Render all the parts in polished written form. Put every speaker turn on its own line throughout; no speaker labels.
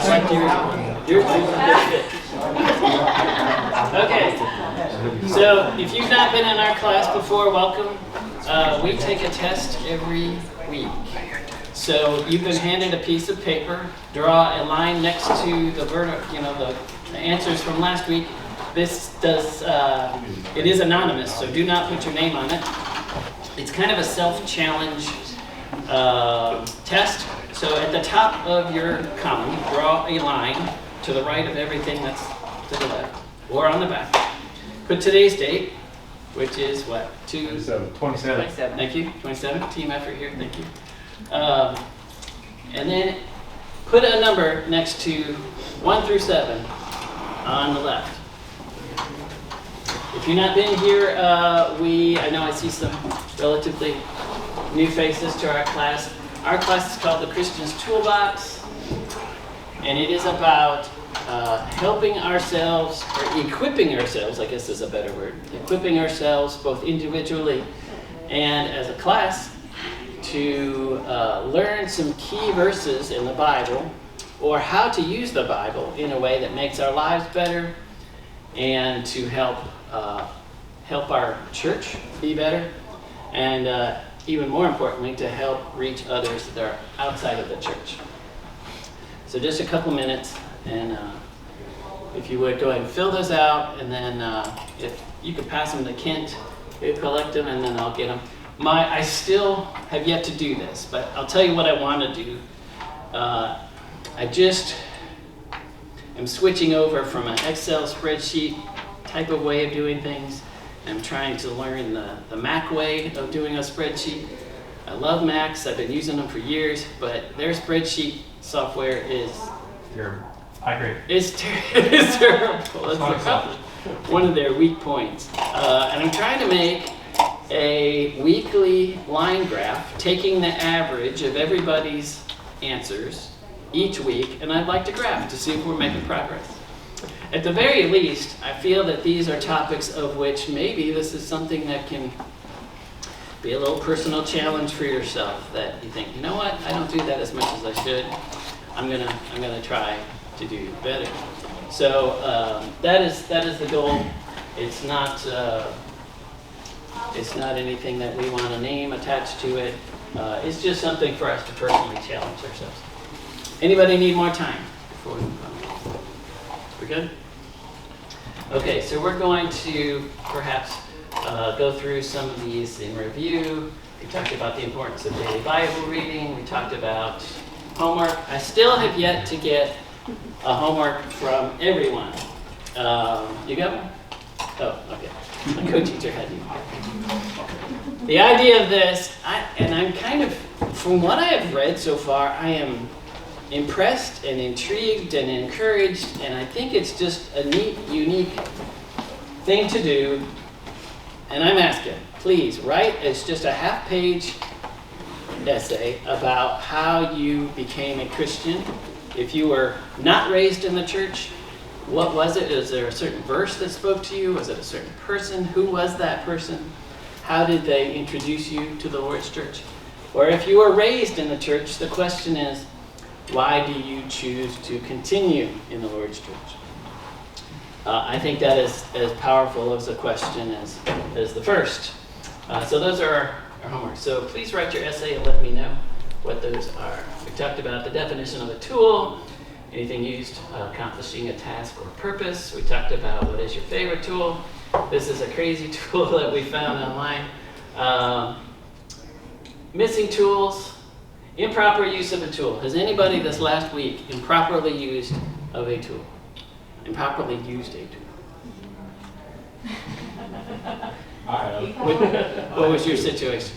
like yours. Okay, so if you've not been in our class before, welcome. We take a test every week. So you've been handed a piece of paper. Draw a line next to the the answers from last week. This does. It is anonymous, so do not put your name on it. It's kind of a self-challenge test. So at the top of your column, draw a line to the right of everything that's to the left, or on the back. Put today's date, which is what?
27.
Thank you. 27. Team effort here. Thank you. And then put a number next to 1 through 7 on the left. If you've not been here, I know I see some relatively new faces to our class. Our class is called the Christian's Toolbox, and it is about helping ourselves, or equipping ourselves, I guess is a better word, equipping ourselves both individually and as a class to learn some key verses in the Bible, or how to use the Bible in a way that makes our lives better, and to help our church be better, and even more importantly, to help reach others that are outside of the church. So just a couple minutes, and if you would, go ahead and fill those out, and then if you could pass them to Kent, he'll collect them, and then I'll get them. I still have yet to do this, but I'll tell you what I want to do. I just am switching over from an Excel spreadsheet type of way of doing things. I'm trying to learn the Mac way of doing a spreadsheet. I love Macs. I've been using them for years, but their spreadsheet software is
Terrible. I agree.
It's terrible. That's one of their weak points. And I'm trying to make a weekly line graph, taking the average of everybody's answers each week, and I'd like to graph to see if we're making progress. At the very least, I feel that these are topics of which maybe this is something that can be a little personal challenge for yourself, that you think, you know what, I don't do that as much as I should. I'm gonna try to do better. So that is the goal. It's not anything that we want a name attached to it. It's just something for us to personally challenge ourselves. Anybody need more time before we move on? We good? Okay, so we're going to perhaps go through some of these in review. We talked about the importance of daily Bible reading. We talked about homework. I still have yet to get a homework from everyone. You got one? Oh, okay. My co-teacher had you. The idea of this, I'm kind of, from what I have read so far, I am impressed and intrigued and encouraged, and I think it's just a neat, unique thing to do. And I'm asking, please write as just a half-page essay about how you became a Christian. If you were not raised in the church, what was it? Is there a certain verse that spoke to you? Was it a certain person? Who was that person? How did they introduce you to the Lord's church? Or if you were raised in the church, the question is, why do you choose to continue in the Lord's church? I think that is as powerful as a question as the first. So those are our homework. So please write your essay and let me know what those are. We talked about the definition of a tool, anything used accomplishing a task or purpose. We talked about what is your favorite tool. This is a crazy tool that we found online. Missing tools. Improper use of a tool. Has anybody this last week improperly used of a tool? Improperly used a tool?
I have.
What was your situation?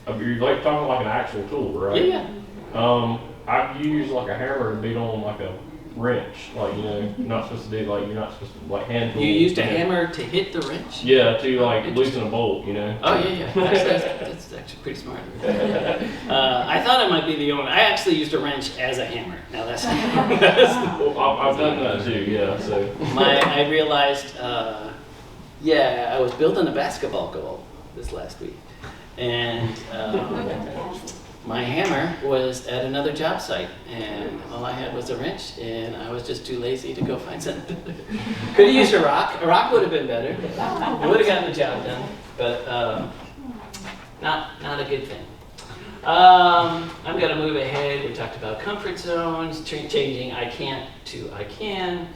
You're like talking like an actual tool, right?
Yeah.
I use like a hammer to beat on like a wrench. Like, you know, you're not supposed to do like, you're not supposed to like hand tool.
You used a hammer to hit the wrench?
Yeah, to like loosen a bolt, you know.
Oh yeah. That's actually pretty smart. I thought I might be the only. I actually used a wrench as a hammer. Now that's.
Well, I've done that too. Yeah. So.
I realized. I was building a basketball goal this last week, and my hammer was at another job site, and all I had was a wrench, and I was just too lazy to go find something. Could have used a rock. A rock would have been better. It would have gotten the job done, but not a good thing. I'm going to move ahead. We talked about comfort zones, changing I can't to I can.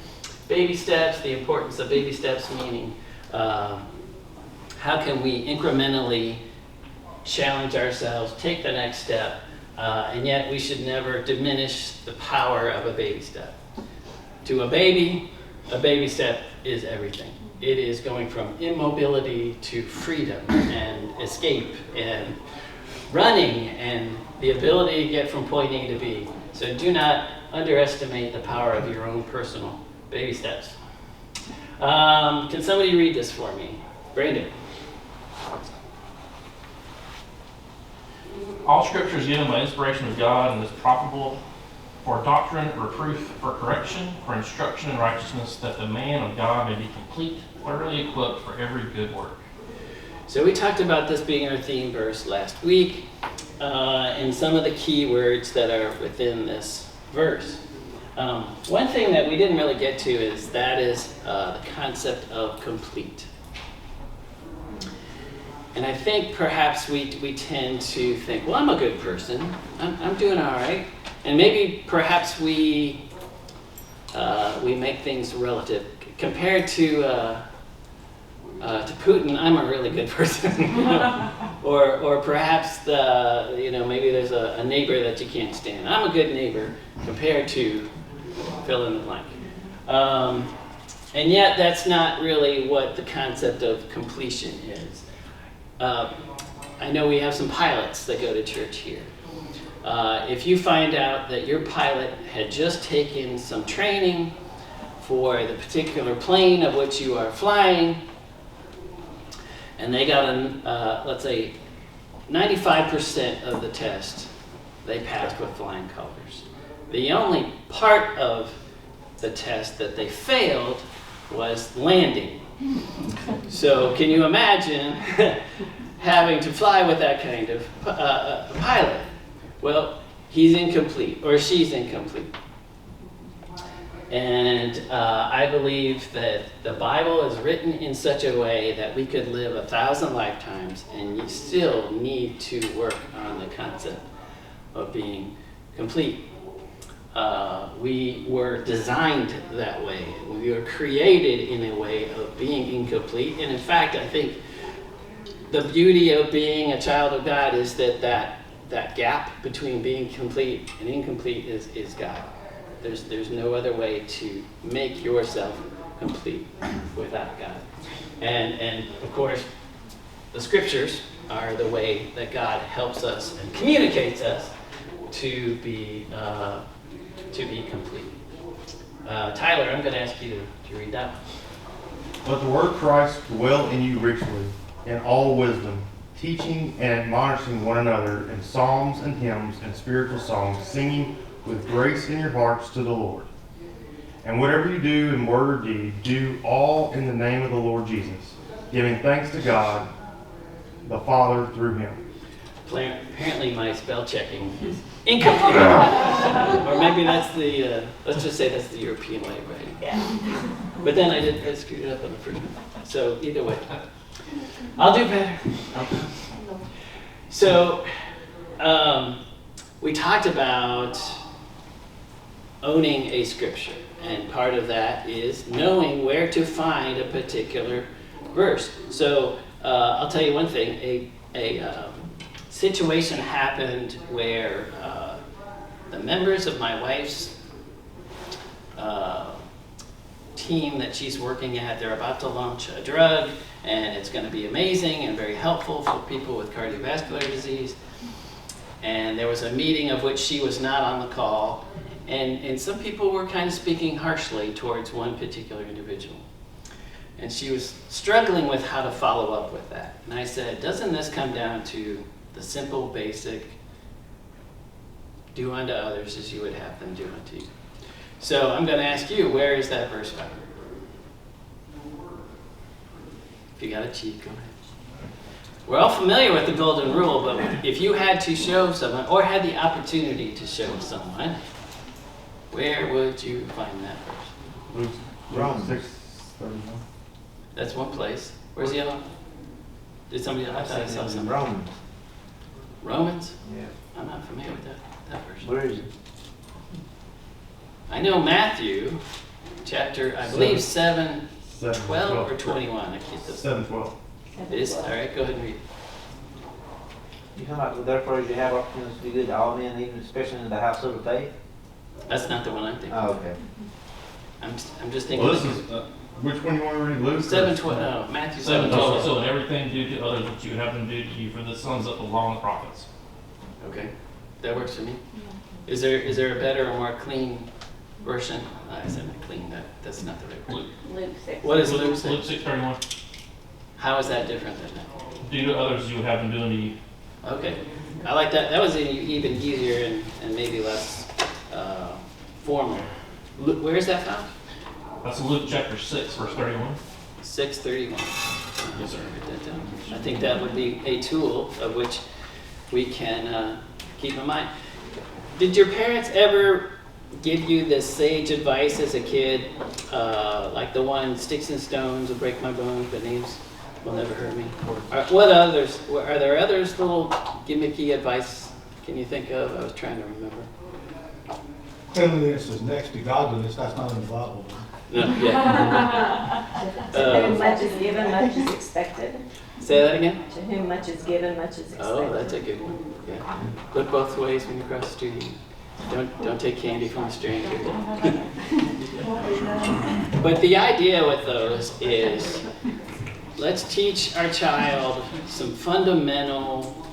Baby steps, the importance of baby steps, meaning how can we incrementally challenge ourselves, take the next step, and yet we should never diminish the power of a baby step. To a baby step is everything. It is going from immobility to freedom and escape and running and the ability to get from point A to B. So do not underestimate the power of your own personal baby steps. Can somebody read this for me? Brandon.
All Scripture is given by inspiration of God and is profitable for doctrine, reproof, for correction, for instruction in righteousness, that the man of God may be complete, thoroughly equipped for every good work.
So we talked about this being our theme verse last week, and some of the key words that are within this verse. One thing that we didn't really get to is the concept of complete. And I think perhaps we tend to think, well, I'm a good person. I'm doing all right. And maybe perhaps we make things relative. Compared to Putin, I'm a really good person. or perhaps maybe there's a neighbor that you can't stand. I'm a good neighbor compared to fill in the blank. And yet that's not really what the concept of completion is. I know we have some pilots that go to church here. If you find out that your pilot had just taken some training for the particular plane of which you are flying, and they got let's say 95% of the test, they passed with flying colors. The only part of the test that they failed was landing. So can you imagine having to fly with that kind of pilot? Well, he's incomplete, or she's incomplete. And I believe that the Bible is written in such a way that we could live 1,000 lifetimes and you still need to work on the concept of being complete. We were designed that way. We were created in a way of being incomplete. And in fact, I think the beauty of being a child of God is that gap between being complete and incomplete is God. There's no other way to make yourself complete without God. And of course, the scriptures are the way that God helps us and communicates us to be complete. Tyler, I'm going to ask you to read that one.
Let the word of Christ dwell in you richly, in all wisdom, teaching and admonishing one another in psalms and hymns and spiritual songs, singing with grace in your hearts to the Lord. And whatever you do in word or deed, do all in the name of the Lord Jesus, giving thanks to God, the Father, through him.
Apparently my spell checking is incomplete. Or maybe that's let's just say that's the European way of writing. Yeah. But then I screwed it up on the first one. So either way, I'll do better. So we talked about owning a scripture. And part of that is knowing where to find a particular verse. So I'll tell you one thing. A situation happened where the members of my wife's team that she's working at, they're about to launch a drug, and it's going to be amazing and very helpful for people with cardiovascular disease. And there was a meeting of which she was not on the call, and some people were kind of speaking harshly towards one particular individual. And she was struggling with how to follow up with that. And I said, doesn't this come down to the simple, basic, do unto others as you would have them do unto you? So I'm going to ask you, where is that verse found? If you got a cheat, go ahead. We're all familiar with the golden rule, but if you had to show someone, or had the opportunity to show someone, where would you find that verse?
Romans 6:31.
That's one place. Where's the other one? Did somebody, I thought I saw something.
Romans.
Romans?
Yeah.
I'm not familiar with that verse.
Where is it?
I know Matthew, chapter, I believe 7,
7,
12 or 21. I keep this.
7:12.
It is, all right, go ahead and read.
You talking about, therefore, you have opportunities to be good to all men, even especially in the household of faith?
That's not the one I'm thinking.
Oh, okay.
I'm just thinking.
Well, this is, which one you want to read, Luke?
7:12, no, Matthew
7:12,
7:12.
so in everything do to others what you would have them do to you, for the sons of the law and the prophets.
Okay, that works for me. Is there a better or more clean version? I said not clean, that's not the right word.
Luke 6.
What does Luke say?
Luke 6:31.
How is that different than that?
Do to others you would have them doing to you.
Okay, I like that. That was even easier and maybe less formal. Where is that found?
That's Luke chapter 6, verse 31.
6:31. Yes, sir. Write that down. I think that would be a tool of which we can keep in mind. Did your parents ever give you this sage advice as a kid, like the one "sticks and stones will break my bones, but names will never hurt me"? What others? Are there others little gimmicky advice? Can you think of? I was trying to remember.
Cleanliness is next to godliness. That's not in the Bible.
No, yeah.
To whom much is given, much is expected.
Say that again.
To whom much is given, much is expected.
Oh, that's a good one. Yeah. Look both ways when you cross the street. Don't take candy from a stranger. But the idea with those is, let's teach our child some fundamental,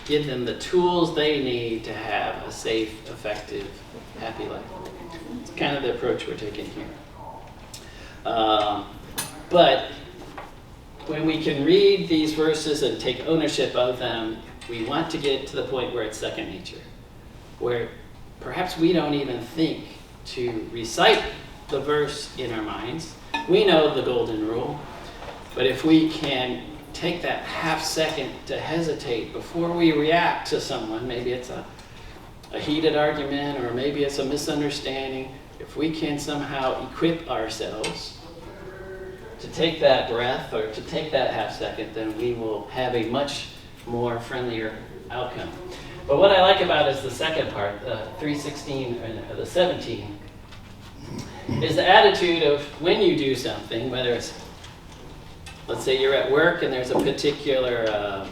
give them the tools they need to have a safe, effective, happy life. It's kind of the approach we're taking here. But when we can read these verses and take ownership of them, we want to get to the point where it's second nature, where perhaps we don't even think to recite the verse in our minds. We know the golden rule, but if we can take that half second to hesitate before we react to someone, maybe it's a heated argument or maybe it's a misunderstanding, if we can somehow equip ourselves to take that breath or to take that half second, then we will have a much more friendlier outcome. But what I like about is the second part, 3:16 or the 17, is the attitude of when you do something, whether it's, let's say you're at work and there's a particular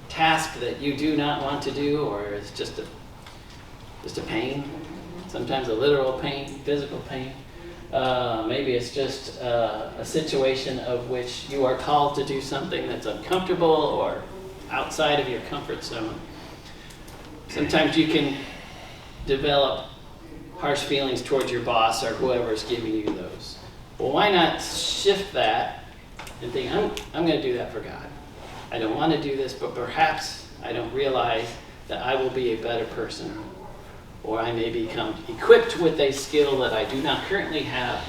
task that you do not want to do, or it's just a pain, sometimes a literal pain, physical pain. Maybe it's just a situation of which you are called to do something that's uncomfortable or outside of your comfort zone. Sometimes you can develop harsh feelings towards your boss or whoever's giving you those. Well, why not shift that and think, I'm going to do that for God. I don't want to do this, but perhaps I don't realize that I will be a better person, or I may become equipped with a skill that I do not currently have,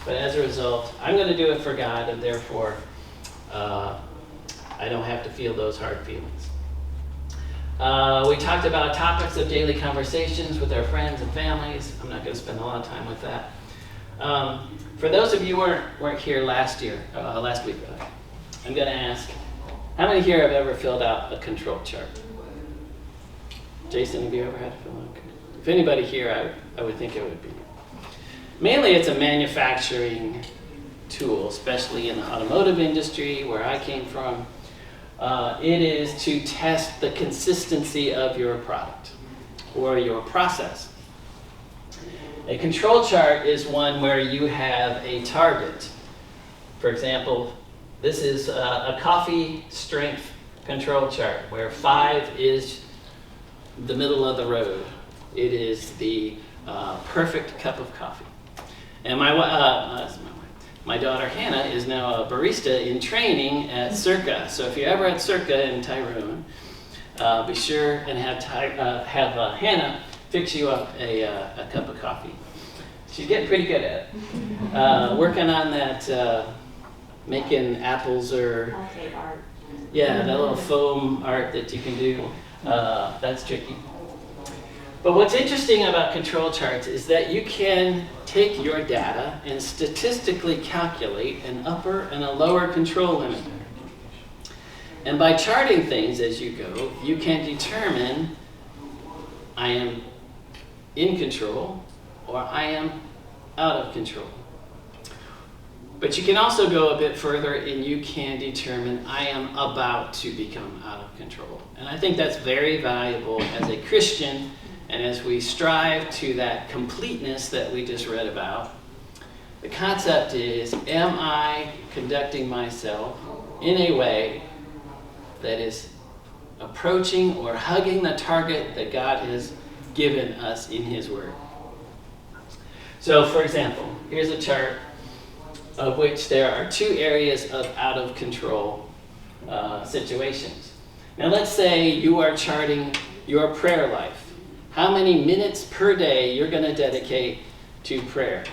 but as a result, I'm going to do it for God, and therefore I don't have to feel those hard feelings. We talked about topics of daily conversations with our friends and families. I'm not going to spend a lot of time with that. For those of you who weren't here last week, I'm going to ask, how many here have ever filled out a control chart? Jason, have you ever had to fill out? If anybody here, I would think it would be. Mainly it's a manufacturing tool, especially in the automotive industry where I came from. It is to test the consistency of your product or your process. A control chart is one where you have a target. For example, this is a coffee strength control chart where 5 is the middle of the road. It is the perfect cup of coffee. And my daughter Hannah is now a barista in training at Circa. So if you're ever at Circa in Tyrone, be sure and have Hannah fix you up a cup of coffee. She's getting pretty good at it. Working on that, making apples or Yeah, that little foam art that you can do, that's tricky. But what's interesting about control charts is that you can take your data and statistically calculate an upper and a lower control limit. And by charting things as you go, you can determine I am in control or I am out of control. But you can also go a bit further and you can determine I am about to become out of control. And I think that's very valuable as a Christian, and as we strive to that completeness that we just read about. The concept is, am I conducting myself in a way that is approaching or hugging the target that God has given us in His Word? So, for example, here's a chart of which there are two areas of out of control situations. Now, let's say you are charting your prayer life. How many minutes per day you're going to dedicate to prayer.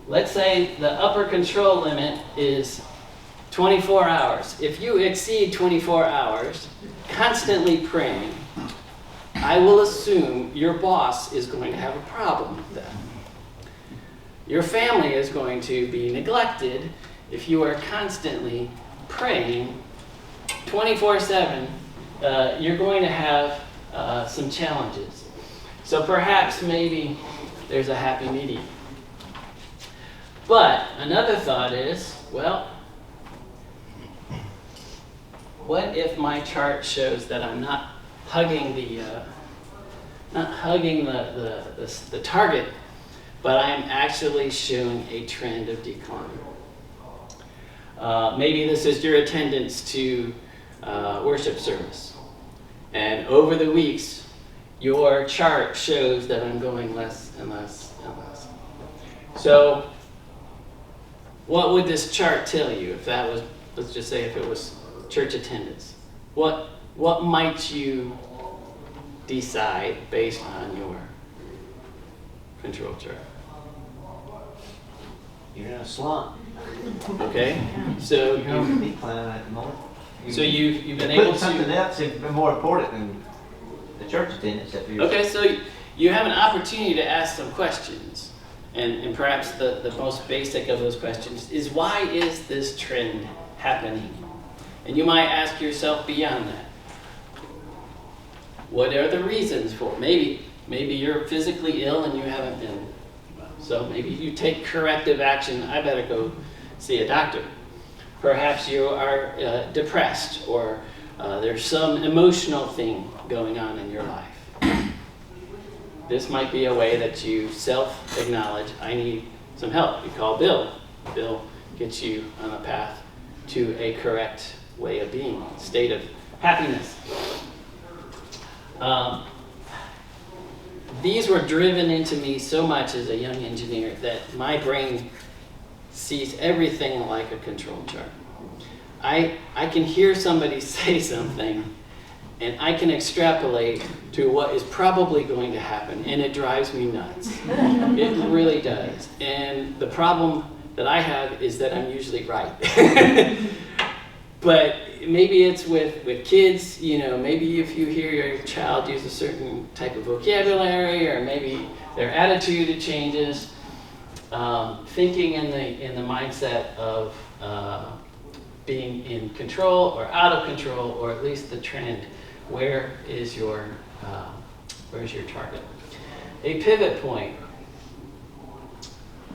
Let's say the upper control limit is 24 hours. If you exceed 24 hours constantly praying, I will assume your boss is going to have a problem with that. Your family is going to be neglected if you are constantly praying 24/7. You're going to have some challenges. So perhaps maybe there's a happy medium. But another thought is, well, what if my chart shows that I'm not hugging the target, but I am actually showing a trend of decline? Maybe this is your attendance to worship service. And over the weeks, your chart shows that I'm going less and less and less. So, what would this chart tell you if that was, let's just say if it was church attendance? What might you decide based on your control chart?
You're in a slump.
Okay, so
You're on the decline at the moment.
So you've been
Putting
able to...
something else is more important than the church attendance.
Okay, so you have an opportunity to ask some questions. And perhaps the most basic of those questions is, why is this trend happening? And you might ask yourself beyond that, what are the reasons for it? Maybe you're physically ill and you haven't been. So maybe you take corrective action. I better go see a doctor. Perhaps you are depressed, or there's some emotional thing going on in your life. This might be a way that you self-acknowledge, I need some help. You call Bill. Bill gets you on a path to a correct way of being, state of happiness. These were driven into me so much as a young engineer that my brain sees everything like a control chart. I can hear somebody say something, and I can extrapolate to what is probably going to happen, and it drives me nuts. It really does. And the problem that I have is that I'm usually right. But maybe it's with kids, maybe if you hear your child use a certain type of vocabulary, or maybe their attitude changes, thinking in the mindset of being in control or out of control, or at least the trend. Where's your target? A pivot point.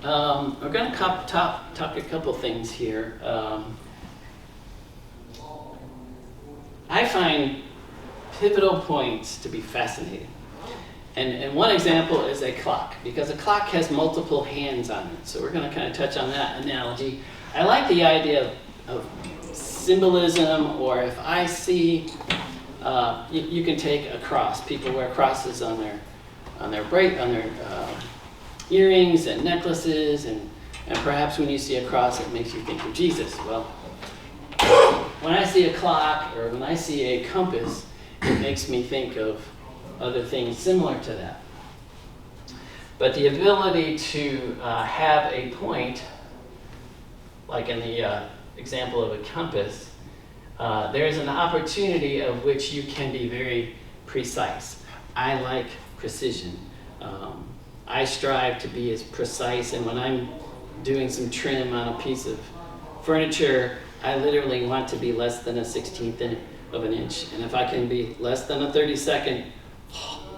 We're going to talk a couple things here. I find pivotal points to be fascinating. And one example is a clock, because a clock has multiple hands on it. So we're going to kind of touch on that analogy. I like the idea of symbolism, or if I see, you can take a cross. People wear crosses on their earrings and necklaces, and perhaps when you see a cross, it makes you think of Jesus. Well, when I see a clock or when I see a compass, it makes me think of other things similar to that. But the ability to have a point, like in the example of a compass, there is an opportunity of which you can be very precise. I like precision. I strive to be as precise, and when I'm doing some trim on a piece of furniture, I literally want to be less than a 16th of an inch. And if I can be less than a 32nd,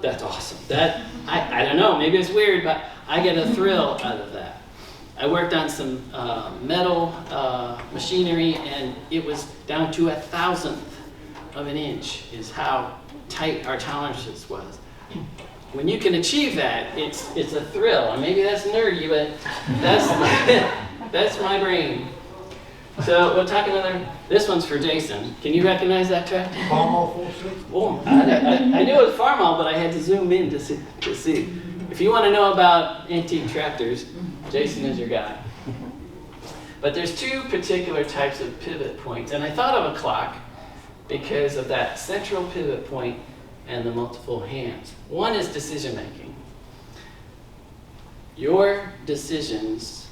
that's awesome. That, I don't know, maybe it's weird, but I get a thrill out of that. I worked on some metal machinery, and it was down to 1,000th of an inch is how tight our tolerances was. When you can achieve that, it's a thrill. And maybe that's nerdy, but that's my brain. So we'll talk another. This one's for Jason. Can you recognize that tractor?
Farmall 460?
Oh, I knew it was Farmall, but I had to zoom in to see. If you want to know about antique tractors, Jason is your guy. But there's two particular types of pivot points, and I thought of a clock because of that central pivot point and the multiple hands. One is decision making. Your decisions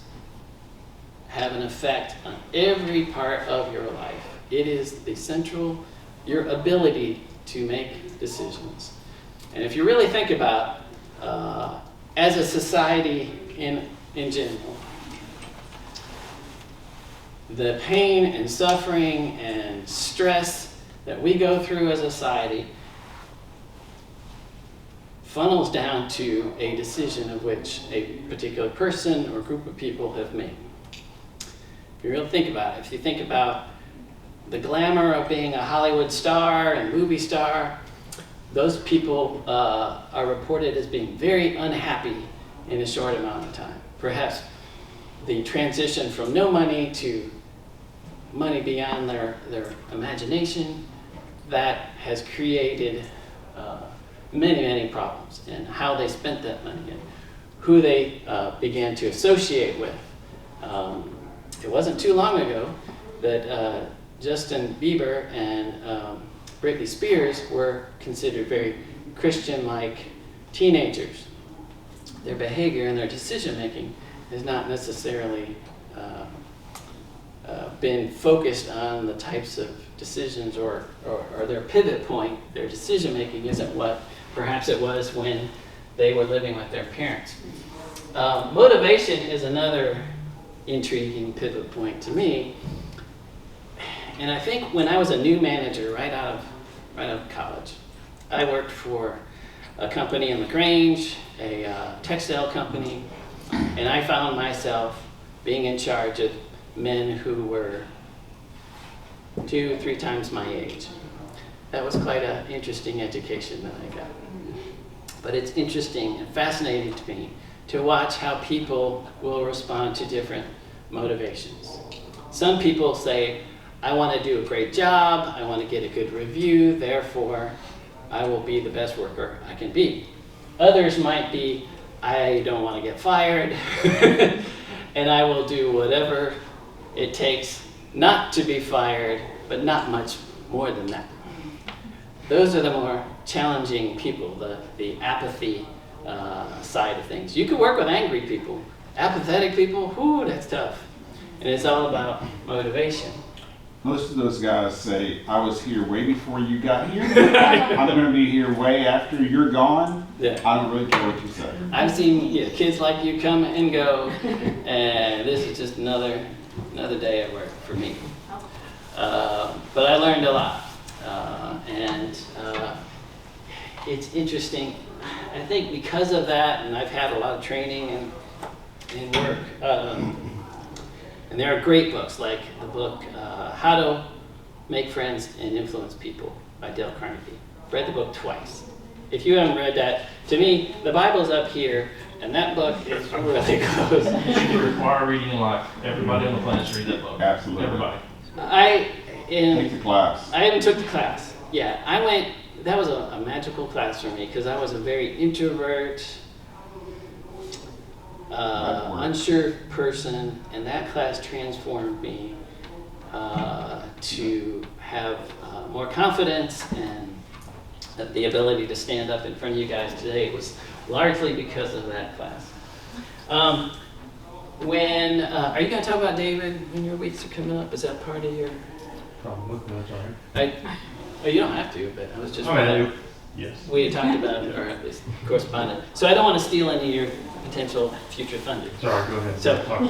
have an effect on every part of your life. It is the central, your ability to make decisions. And if you really think about, as a society in general, the pain and suffering and stress that we go through as a society funnels down to a decision of which a particular person or group of people have made. If you really think about it, if you think about the glamour of being a Hollywood star and movie star, those people are reported as being very unhappy in a short amount of time. Perhaps the transition from no money to money beyond their imagination, that has created many problems in how they spent that money and who they began to associate with. It wasn't too long ago that Justin Bieber and Britney Spears were considered very Christian-like teenagers. Their behavior and their decision-making has not necessarily been focused on the types of decisions or their pivot point. Their decision-making isn't what perhaps it was when they were living with their parents. Motivation is another intriguing pivot point to me. And I think when I was a new manager right out of college, I worked for a company in LaGrange, a textile company, and I found myself being in charge of men who were 2-3 times my age. That was quite an interesting education that I got. But it's interesting and fascinating to me to watch how people will respond to different motivations. Some people say, I want to do a great job, I want to get a good review, therefore I will be the best worker I can be. Others might be, I don't want to get fired, and I will do whatever it takes not to be fired, but not much more than that. Those are the more challenging people, the apathy side of things. You can work with angry people. Apathetic people, whoo, that's tough. And it's all about motivation.
Most of those guys say, I was here way before you got here. I'm going to be here way after you're gone.
Yeah.
I don't really care what you say.
I've seen kids like you come and go, and this is just another day at work for me. But I learned a lot. And it's interesting. I think because of that, and I've had a lot of training and work, and there are great books like the book How to Make Friends and Influence People by Dale Carnegie. Read the book twice. If you haven't read that, to me, the Bible's up here, and that book is really close.
It should require reading in life. Everybody on the planet should read that book.
Absolutely.
Everybody.
Take the class.
I haven't took the class. Yeah, I went, that was a magical class for me because I was a very introvert, unsure person, and that class transformed me to have more confidence, and the ability to stand up in front of you guys today was largely because of that class. Are you going to talk about David when your weeks are coming up? Is that part of your...
problem with me, that's all right.
You don't have to, but I was just.
I mean, yes.
We had talked about it, or at least corresponded. So I don't want to steal any of your potential future funding.
Sorry, go ahead.
So-
Talk.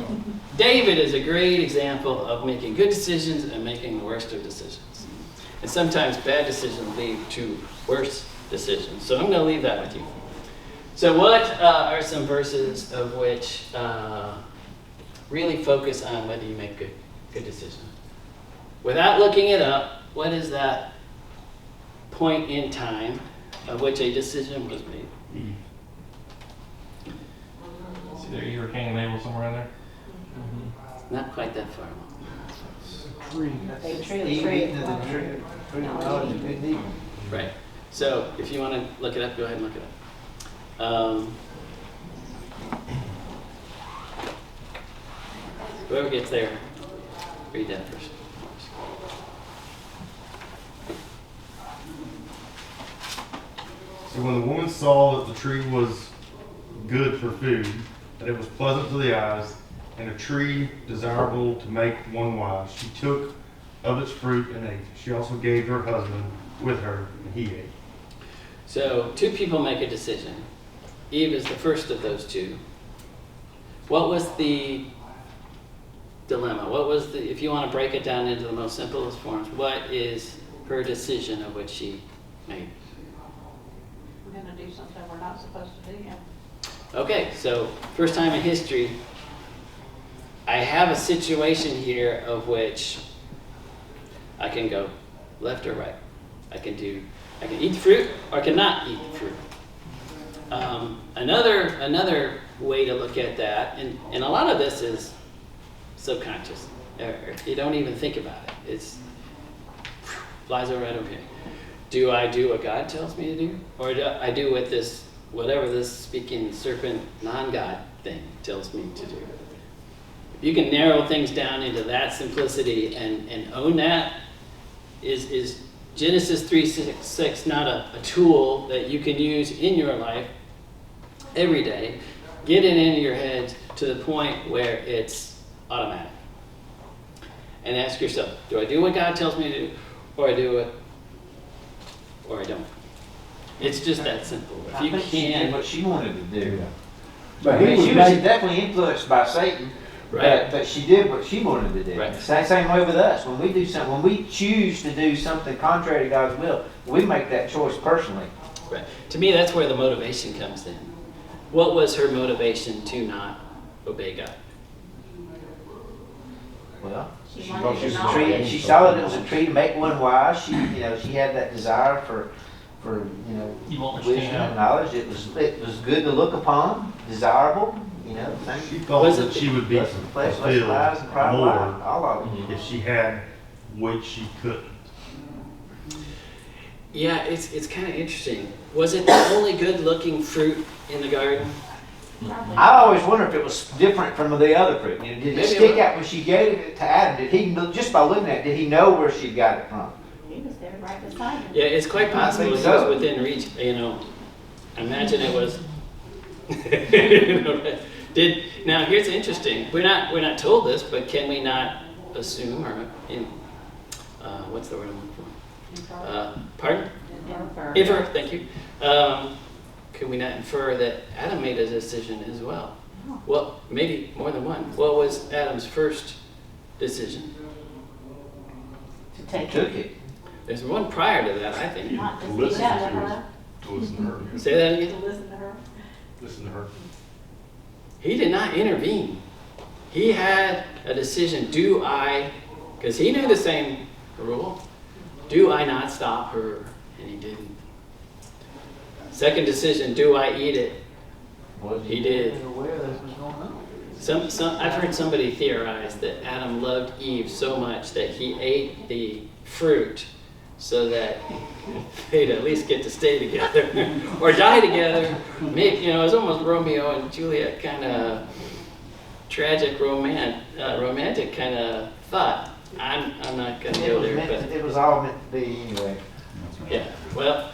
David is a great example of making good decisions and making the worst of decisions. And sometimes bad decisions lead to worse decisions. So I'm going to leave that with you. So what are some verses of which really focus on whether you make good decisions? Without looking it up, what is that point in time of which a decision was made?
See there, you were Cain and Abel somewhere in there?
Not quite that far along.
They
Eve
truly
eating of the tree. Fruit of knowledge of good and evil.
Right. So if you want to look it up, go ahead and look it up. Whoever gets there, read that first.
So when the woman saw that the tree was good for food, that it was pleasant to the eyes, and a tree desirable to make one wise, she took of its fruit and ate. She also gave her husband with her, and he ate.
So two people make a decision. Eve is the first of those two. What was the dilemma? What was the, if you want to break it down into the most simplest forms, what is her decision of which she made?
We're gonna do something we're not supposed to do, yeah.
Okay, so first time in history, I have a situation here of which I can go left or right. I can eat the fruit or I cannot eat the fruit. Another way to look at that, and a lot of this is subconscious. You don't even think about it. It's flies over right over here. Do I do what God tells me to do? Or do I do what this, whatever this speaking serpent non-God thing tells me to do? If you can narrow things down into that simplicity and own that, is Genesis 3:6 not a tool that you can use in your life every day? Get it into your head to the point where it's automatic. And ask yourself, do I do what God tells me to do, or I do it, or I don't? It's just that simple. If
I
you
think she did
can,
what she wanted to do.
But
I mean,
he
she
was
was
made,
definitely influenced by Satan,
right?
but she did what she wanted to do.
Right.
Same way with us. When we do something, when we choose to do something contrary to God's will, we make that choice personally.
Right. To me, that's where the motivation comes in. What was her motivation to not obey God?
Well,
She
She
wanted
thought
to
she was
know.
a
she saw that it was a tree to make one wise. She had that desire for
You won't let you
wisdom
down.
and knowledge. It was good to look upon, desirable.
She
Things.
thought
Was
that
it-
she would be
Less flesh, less lies, and pride of
fulfilled
life.
more
All of it.
if she had what she couldn't.
Yeah, it's kind of interesting. Was it the only good-looking fruit in the garden?
Probably.
I always wonder if it was different from the other fruit. Did
Maybe
it
it
stick
was.
out when she gave it to Adam? Did he, just by looking at it, did he know where she got it from?
He was there right beside her.
Yeah, it's quite possible
think
it
so.
was within reach. Imagine it was. Now here's interesting. We're not told this, but can we not assume or what's the word I'm looking for? Pardon? Infer. Thank you. Could we not infer that Adam made a decision as well? Well, maybe more than one. What was Adam's first decision?
To
He
take
took
it.
it.
There's one prior to that, I think.
Not to
listen
speak up
to
to her,
to listen to her.
Say that
to
again.
listen to her.
Listen to her.
He did not intervene. He had a decision. Because he knew the same rule. Do I not stop her? And he didn't. Second decision, do I eat it?
Was
He did.
aware this was going on?
I've heard somebody theorize that Adam loved Eve so much that he ate the fruit so that they'd at least get to stay together or die together. Maybe, it was almost Romeo and Juliet kind of tragic romantic kind of thought. I'm not going to go there, but
It was all meant to be anyway.
yeah. Well,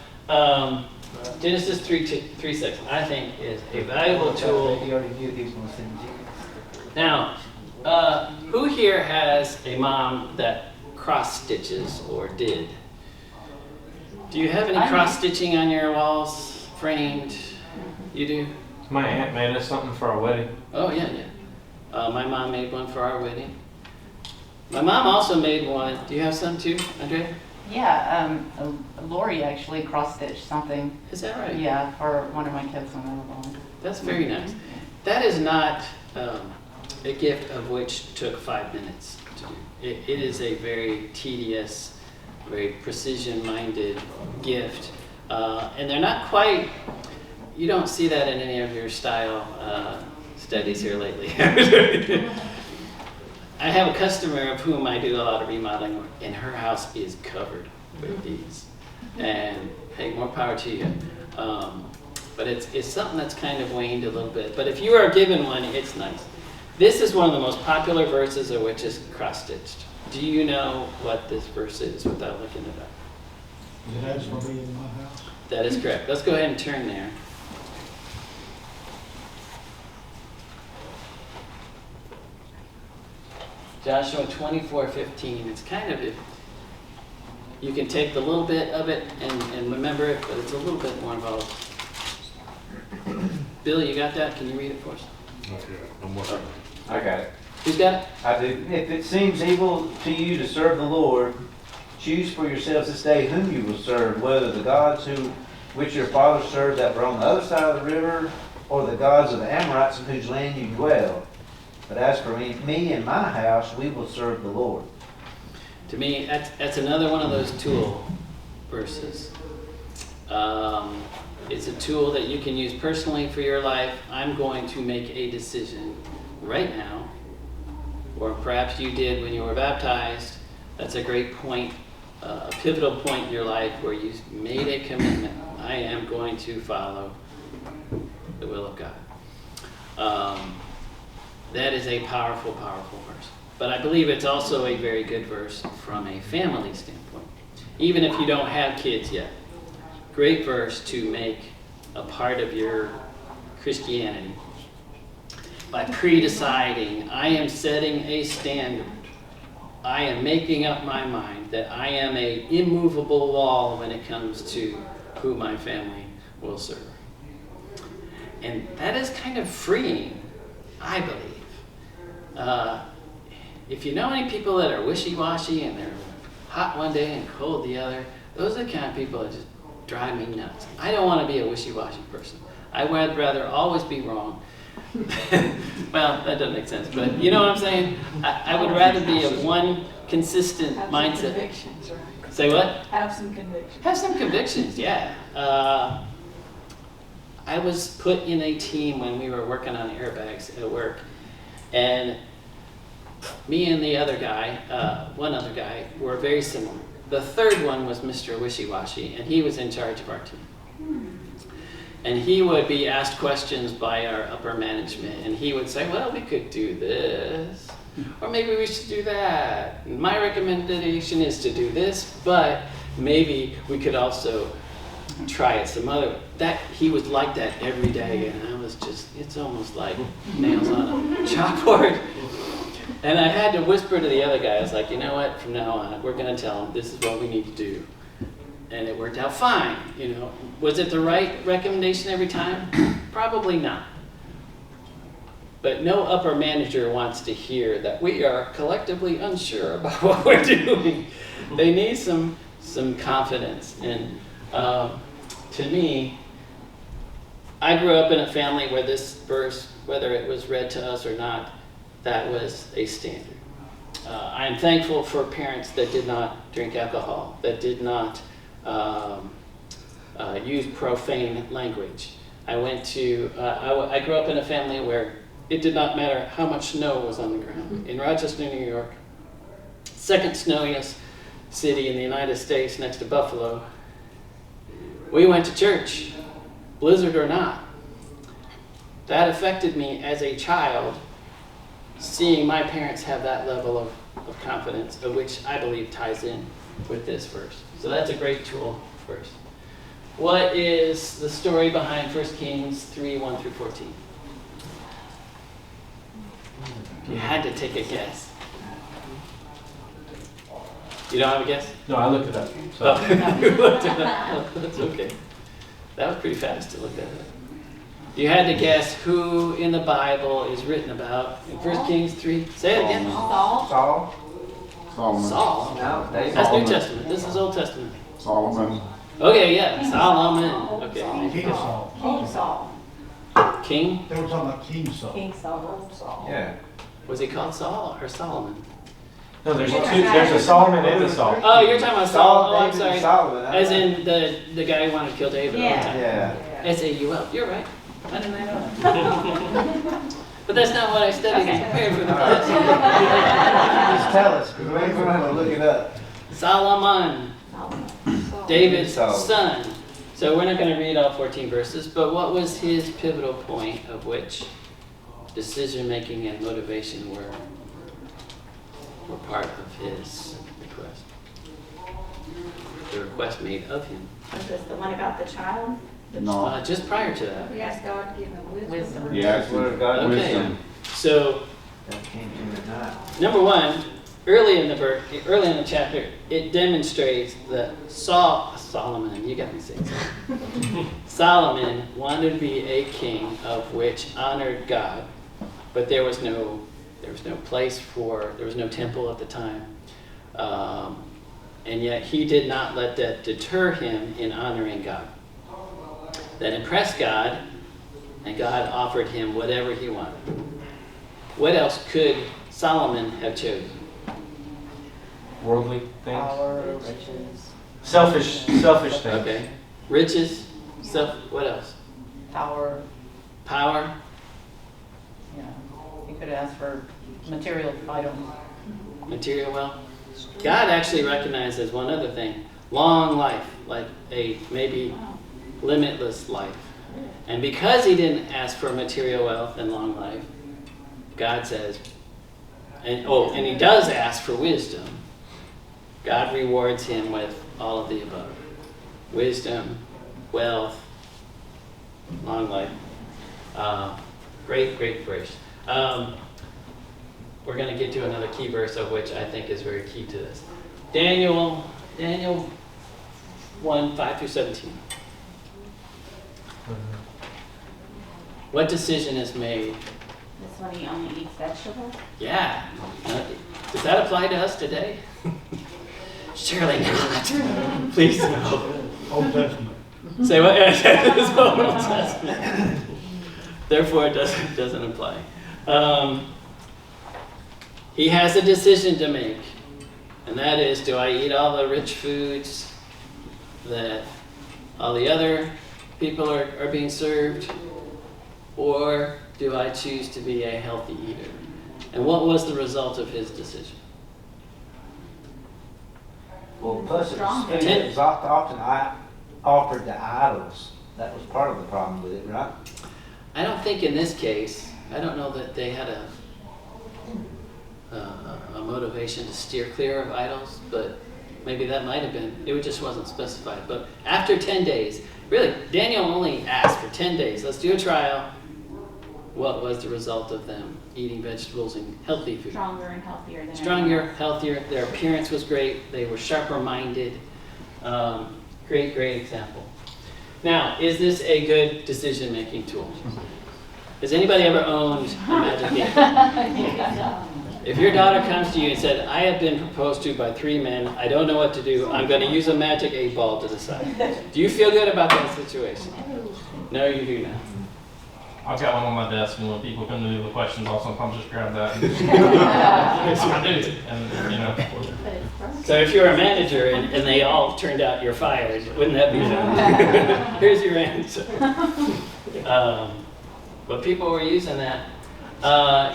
Genesis 3:6, I think, is a valuable tool.
He already knew he was going to send Jesus.
Now, who here has a mom that cross stitches, or did. Do you have any
I do.
cross stitching on your walls, framed? You do?
My aunt made us something for our wedding.
Oh, yeah, yeah. My mom made one for our wedding. My mom also made one. Do you have some too, Andrea?
Yeah, Lori actually cross-stitched something.
Is that right?
Yeah, for one of my kids when they were born.
That's very nice. That is not a gift of which took 5 minutes to do. It is a very tedious, very precision-minded gift. And they're not quite, you don't see that in any of your style studies here lately. I have a customer of whom I do a lot of remodeling work, and her house is covered with these. And hey, more power to you. But it's something that's kind of waned a little bit. But if you are given one, it's nice. This is one of the most popular verses of which is cross-stitched. Do you know what this verse is without looking it up?
Is that just gonna be in my house?
That is correct. Let's go ahead and turn there. Joshua 24:15. It's kind of, you can take the little bit of it and remember it, but it's a little bit more involved. Bill, you got that? Can you read it for us?
I got it.
Who's got it?
I do. If it seems evil to you to serve the Lord, choose for yourselves this day whom you will serve, whether the gods which your fathers served that were on the other side of the river, or the gods of the Amorites in whose land you dwell. But as for me and my house, we will serve the Lord.
To me, that's another one of those tool verses. It's a tool that you can use personally for your life. I'm going to make a decision right now, or perhaps you did when you were baptized. That's a great point, a pivotal point in your life where you made a commitment. I am going to follow the will of God. That is a powerful, powerful verse. But I believe it's also a very good verse from a family standpoint. Even if you don't have kids yet. Great verse to make a part of your Christianity. By pre-deciding, I am setting a standard. I am making up my mind that I am an immovable wall when it comes to who my family will serve. And that is kind of freeing, I believe. If you know any people that are wishy-washy and they're hot one day and cold the other, those are the kind of people that just drive me nuts. I don't want to be a wishy-washy person. I would rather always be wrong. Well, that doesn't make sense, but you know what I'm saying? I would rather be of one consistent
Have
mindset.
some convictions, right?
Say what?
Have some convictions.
Have some convictions, yeah. I was put in a team when we were working on airbags at work, and me and the other guy, one other guy, were very similar. The third one was Mr. Wishy-Washy, and he was in charge of our team. And he would be asked questions by our upper management, and he would say, well, we could do this, or maybe we should do that. And my recommendation is to do this, but maybe we could also try it some other way. That he was like that every day, and I was just, it's almost like nails on a chalkboard. And I had to whisper to the other guy, I was like, you know what, from now on, we're gonna tell him this is what we need to do. And it worked out fine, you know. Was it the right recommendation every time? Probably not. But no upper manager wants to hear that we are collectively unsure about what we're doing. They need some confidence. And to me, I grew up in a family where this verse, whether it was read to us or not, that was a standard. I am thankful for parents that did not drink alcohol, that did not use profane language. I grew up in a family where it did not matter how much snow was on the ground. In Rochester, New York, second snowiest city in the United States next to Buffalo, we went to church, blizzard or not. That affected me as a child, seeing my parents have that level of confidence, of which I believe ties in with this verse. So that's a great tool first. What is the story behind 1 Kings 3:1-14? If you had to take a guess. You don't have a guess?
No, I looked it up. So.
Oh, you looked it up. That's okay. That was pretty fast to look that up. You had to guess who in the Bible is written about in 1 Kings 3. Say it again.
Saul.
Saul?
Solomon.
Saul.
No, David.
That's New
Solomon.
Testament. This is Old Testament.
Solomon.
Okay, yeah. Solomon. Okay.
King Saul.
King Saul.
King?
They were talking about King Saul.
King Saul.
Yeah.
Was he called Saul or Solomon?
No, there's a Solomon and a Saul.
Oh, you're talking about Saul. Oh, I'm
David, and
sorry.
Solomon.
As in the guy who wanted to kill David all the time.
Yeah.
S-A-U-L. You're right. Why didn't I know that? But that's not what I studied and prepared for the class.
Just tell us, because we ain't going to look it up.
Solomon, David's
Solomon.
son. So we're not going to read all 14 verses, but what was his pivotal point of which decision-making and motivation were part of his request? The request made of him.
Was this the one about the child?
No.
Just prior to that.
We asked God to give him
Wisdom.
Yeah,
That's where God
Okay.
wisdom.
So
That came to the night.
number one, early in the chapter, it demonstrates that Solomon, you got me saying something. Solomon wanted to be a king of which honored God, but there was no place for, there was no temple at the time, and yet he did not let that deter him in honoring God. That impressed God, and God offered him whatever he wanted. What else could Solomon have chosen?
Worldly things.
Power, riches,
Selfish things.
Okay. Riches, what else?
power,
Power,
you know. He could have asked for material items.
material wealth. God actually recognizes one other thing. Long life, like a maybe limitless life. And because he didn't ask for material wealth and long life, God says, and he does ask for wisdom. God rewards him with all of the above. Wisdom, wealth, long life. Great verse. We're going to get to another key verse of which I think is very key to this. Daniel 1, 5 through 17. What decision is made?
This one he only eats vegetables?
Yeah. Does that apply to us today? Surely not. Please no.
Old Testament.
Say what? It's Old Testament. Therefore, it doesn't apply. He has a decision to make, and that is, do I eat all the rich foods that all the other people are being served, or do I choose to be a healthy eater? And what was the result of his decision?
Well, plus it was food that was often offered to idols. That was part of the problem with it, right?
I don't think in this case, I don't know that they had a motivation to steer clear of idols, but maybe that might have been. It just wasn't specified. But after 10 days, really, Daniel only asked for 10 days. Let's do a trial. What was the result of them eating vegetables and healthy food?
Stronger and healthier than
Stronger, healthier. Their appearance was great. They were sharper-minded. Great example. Now, is this a good decision-making tool? Has anybody ever owned a magic eight? If your daughter comes to you and said, I have been proposed to by 3 men, I don't know what to do, I'm going to use a magic 8-ball to decide. Do you feel good about that situation? No, you do not.
I've got one on my desk, and when people come to me with questions, I'll sometimes just grab that. I do, and you know.
So if you're a manager and they all turned out you're fired, wouldn't that be fun? Here's your answer. But people were using that.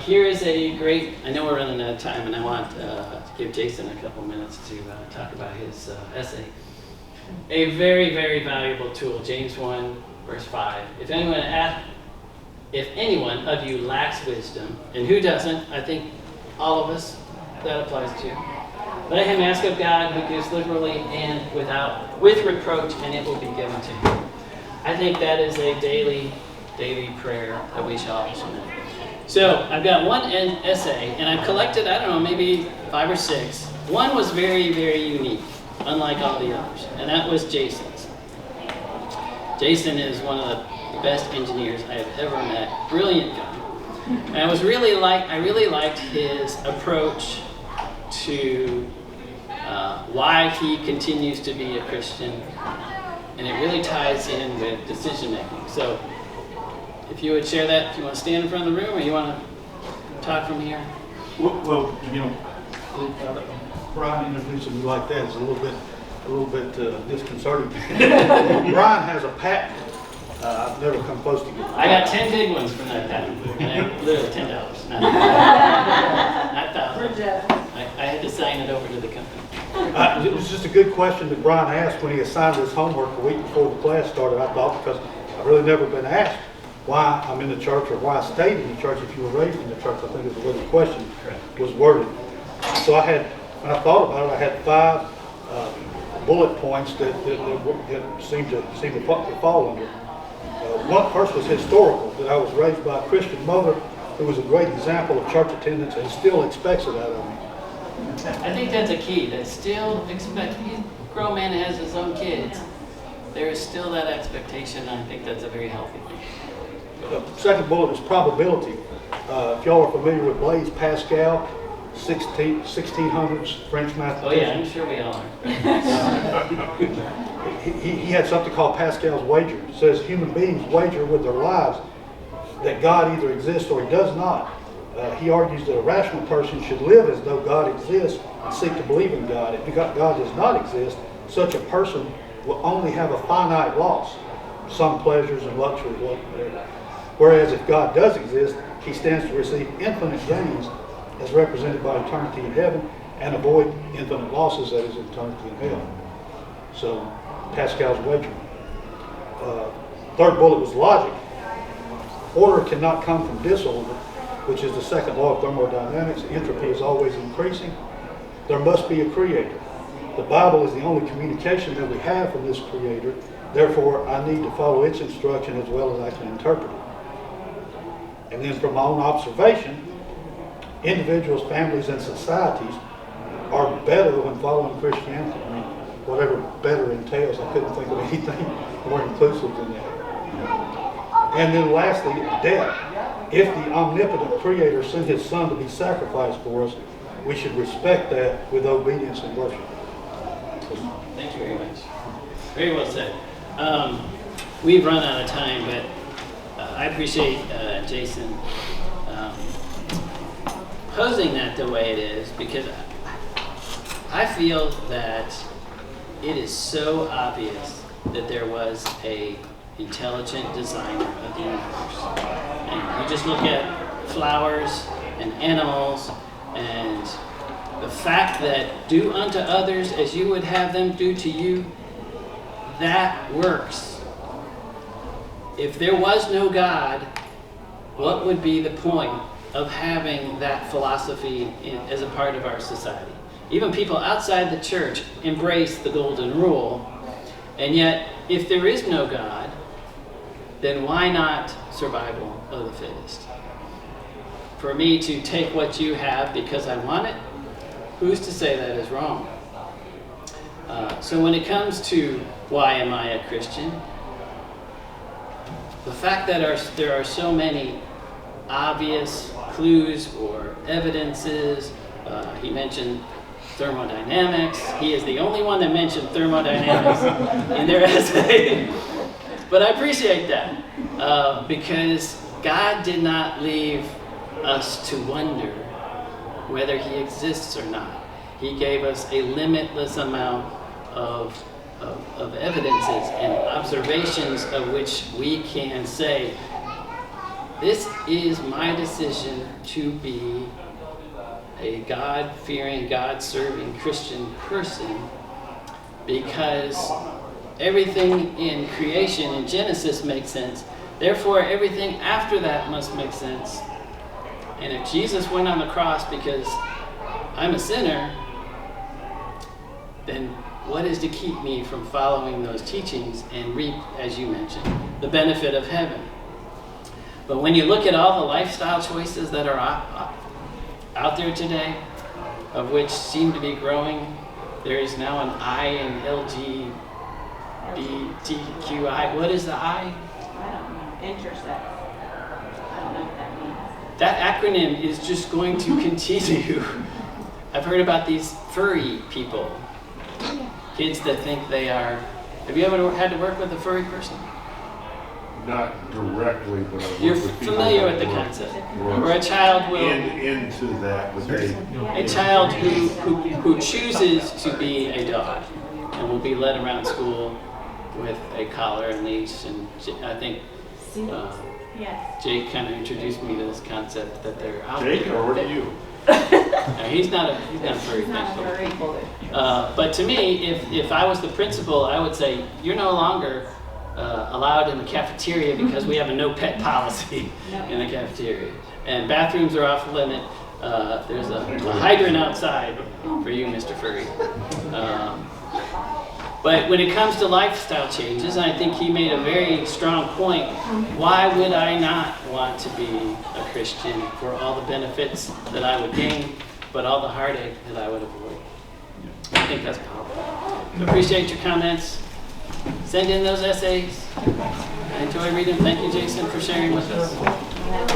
Here is a great, I know we're running out of time, and I want to give Jason a couple minutes to talk about his essay. A very, very valuable tool, James 1, verse 5. If anyone of you lacks wisdom, and who doesn't, I think all of us, that applies to. Let him ask of God, who gives liberally and with reproach, and it will be given to him. I think that is a daily prayer that we should also make. So I've got one essay, and I've collected, I don't know, maybe 5 or 6. One was very, very unique, unlike all the others, and that was Jason's. Jason is one of the best engineers I have ever met. Brilliant guy. And I really liked his approach to why he continues to be a Christian, and it really ties in with decision making. So if you would share that, if you want to stand in front of the room or you want to talk from here.
Well, you know, Bryan introducing me like that is a little bit disconcerting. Bryan has a patent. I've never come close to getting.
I got 10 big ones from that patent, and I literally $10, not thousands. I had to sign it over to the company.
It was just a good question that Bryan asked when he assigned this homework a week before the class started, I thought, because I've really never been asked why I'm in the church or why I stayed in the church if you were raised in the church. I think is the way the question was worded. So when I thought about it, I had 5 bullet points that seemed to fall under. One first was historical, that I was raised by a Christian mother who was a great example of church attendance and still expects it out of me.
I think that's a key. That still expect. He's a grown man that has his own kids. There is still that expectation. And I think that's a very healthy thing.
The second bullet is probability. If y'all are familiar with Blaise Pascal, 1600s French mathematician.
Oh yeah, I'm sure we all are.
He had something called Pascal's wager. It says human beings wager with their lives that God either exists or he does not. He argues that a rational person should live as though God exists and seek to believe in God. If God does not exist, such a person will only have a finite loss, some pleasures and luxuries, whatever. Whereas if God does exist, he stands to receive infinite gains as represented by eternity in heaven and avoid infinite losses, that is eternity in hell. So Pascal's wager. Third bullet was logic. Order cannot come from disorder, which is the second law of thermodynamics. Entropy is always increasing. There must be a creator. The Bible is the only communication that we have from this creator. Therefore, I need to follow its instruction as well as I can interpret it. And then from my own observation, individuals, families, and societies are better when following Christianity. I mean, whatever better entails, I couldn't think of anything more inclusive than that. And then lastly, death. If the omnipotent Creator sent His Son to be sacrificed for us, we should respect that with obedience and worship.
Thank you very much. Very well said. We've run out of time, but I appreciate Jason posing that the way it is, because I feel that it is so obvious that there was a intelligent designer of the universe. And you just look at flowers and animals, and the fact that do unto others as you would have them do to you, that works. If there was no God, what would be the point of having that philosophy as a part of our society? Even people outside the church embrace the golden rule, and yet if there is no God, then why not survival of the fittest? For me to take what you have because I want it, who's to say that is wrong? So when it comes to why am I a Christian, the fact that there are so many obvious clues or evidences, he mentioned thermodynamics. He is the only one that mentioned thermodynamics in their essay. But I appreciate that because God did not leave us to wonder whether He exists or not. He gave us a limitless amount of evidences and observations of which we can say, this is my decision to be a God-fearing, God-serving Christian person, because everything in creation in Genesis makes sense. Therefore, everything after that must make sense. And if Jesus went on the cross because I'm a sinner, then what is to keep me from following those teachings and reap, as you mentioned, the benefit of heaven? But when you look at all the lifestyle choices that are out there today, of which seem to be growing, there is now an I in LGBTQI. What is the I?
I don't know, intersex. I don't know what that means.
That acronym is just going to continue. I've heard about these furry people, kids that think they are. Have you ever had to work with a furry person?
Not directly, but I've
You're
worked with people
familiar
that
with the
work-
concept.
work
Where a child will,
into that, but they,
a child who chooses to be a dog and will be led around school with a collar and leash. And I think
Yes.
Jake kind of introduced me to this concept that they're out
Jake,
there.
or what are you?
He's not a furry.
It's not a
thankfully.
furry.
But to me, if I was the principal, I would say, you're no longer allowed in the cafeteria because we have a no pet policy in the cafeteria. And bathrooms are off limit. There's a hydrant outside for you, Mr. Furry. But when it comes to lifestyle changes, I think he made a very strong point. Why would I not want to be a Christian for all the benefits that I would gain, but all the heartache that I would avoid? I think that's powerful. Appreciate your comments. Send in those essays. I enjoy reading them. Thank you, Jason, for sharing with us.